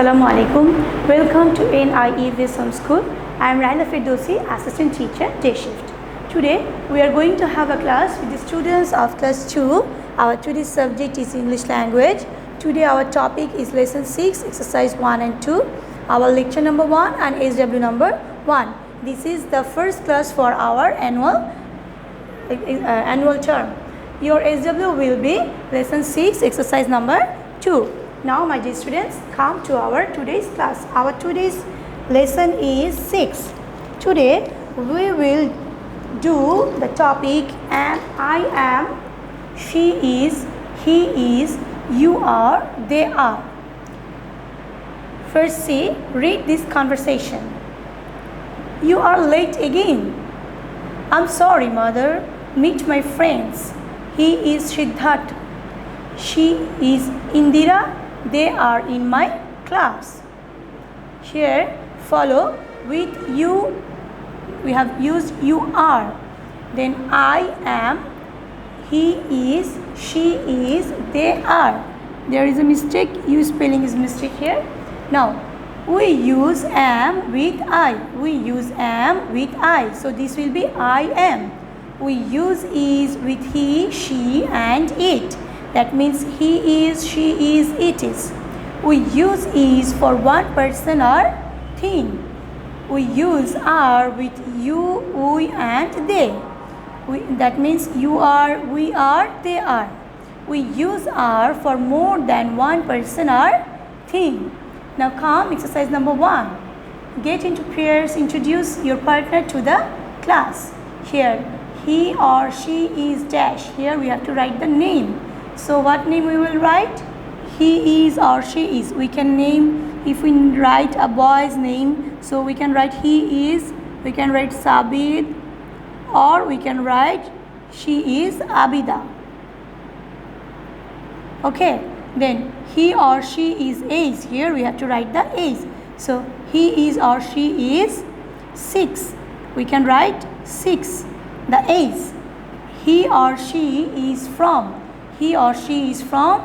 Assalamu alaikum. Welcome to NIE Wisdom School. I am Rahela Ferdousee, Assistant Teacher, Day Shift. Today we are going to have a class with the students of class 2. Our today's subject is English language. Today our topic is lesson 6, exercise 1 and 2. Our lecture number 1 and SW number 1. This is the first class for our annual term. Your SW will be lesson 6, exercise number 2. Now my dear students, come to our today's class. Our today's lesson is 6. Today we will do the topic I am, she is, he is, you are, they are. First see, read this conversation. You are late again. I'm sorry, mother. Meet my friends. He is Siddharth. She is Indira. They are in my class. Here follow with you. We have used you are. Then I am, he is, she is, they are. There is a mistake. You spelling is mistake here. Now we use am with I. We use am with I. So this will be I am. We use is with he, she and it. That means he is, she is, it is. We use is for one person or thing. We use are with you, we and they. That means you are, we are, they are. We use are for more than one person or thing. Now come exercise number 1. Get into pairs, introduce your partner to the class. Here he or she is dash. Here we have to write the name. So what name we will write? He is or she is. We can name, if we write a boy's name, so we can write he is, we can write Sabid, or we can write she is Abida. Okay, then he or she is Ace. Here we have to write the Ace. So he is or she is 6. We can write 6, the Ace. He or she is from. He or she is from.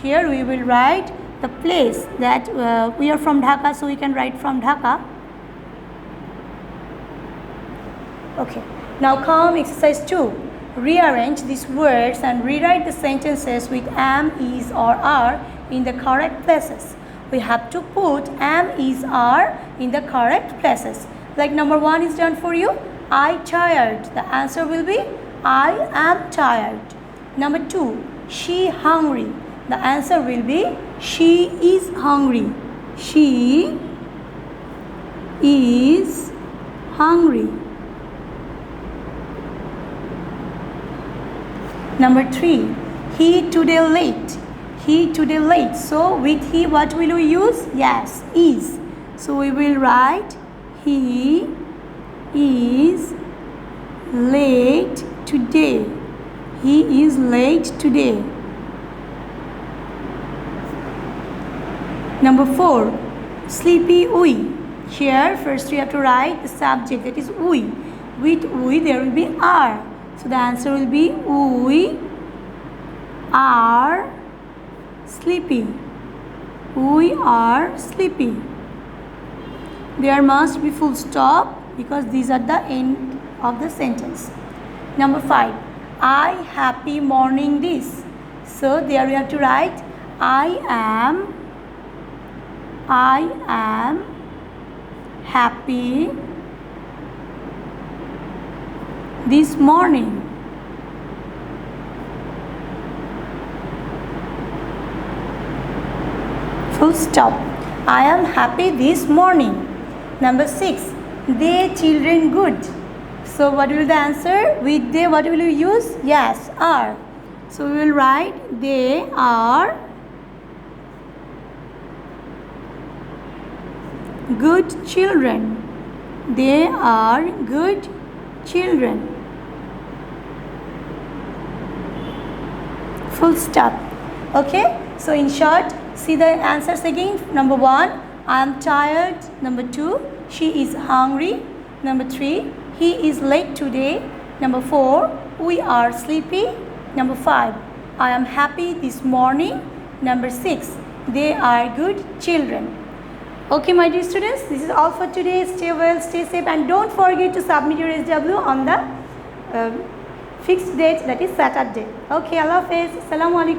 Here we will write the place that we are from Dhaka, so we can write from Dhaka. Okay. Now come exercise 2. Rearrange these words and rewrite the sentences with am, is or are in the correct places. We have to put am, is, are in the correct places. Like number 1 is done for you. I tired. The answer will be I am tired. Number 2. She hungry. The answer will be she is hungry. She is hungry. Number 3. He today late. He today late. So with he what will we use? Yes, is. So we will write he is late today. He is late today. Number 4. Sleepy we. Here first we have to write the subject, that is we. With we there will be are. So the answer will be we are sleepy. We are sleepy. There must be full stop because these are the end of the sentence. Number 5. I happy morning this. So there we have to write I am happy this morning. Full stop. I am happy this morning. Number 6. They children good. So what will the answer? With they what will you use? Yes, are. So we will write they are good children. They are good children. Full stop. Okay. So in short, see the answers again. Number 1, I am tired. Number 2, she is hungry. Number 3, he is late today. Number 4, we are sleepy. Number 5, I am happy this morning. Number 6, they are good children. Okay, my dear students, this is all for today. Stay well, stay safe, and don't forget to submit your SW on the fixed date, that is Saturday. Okay, Allah Hafiz. Assalamu alaikum.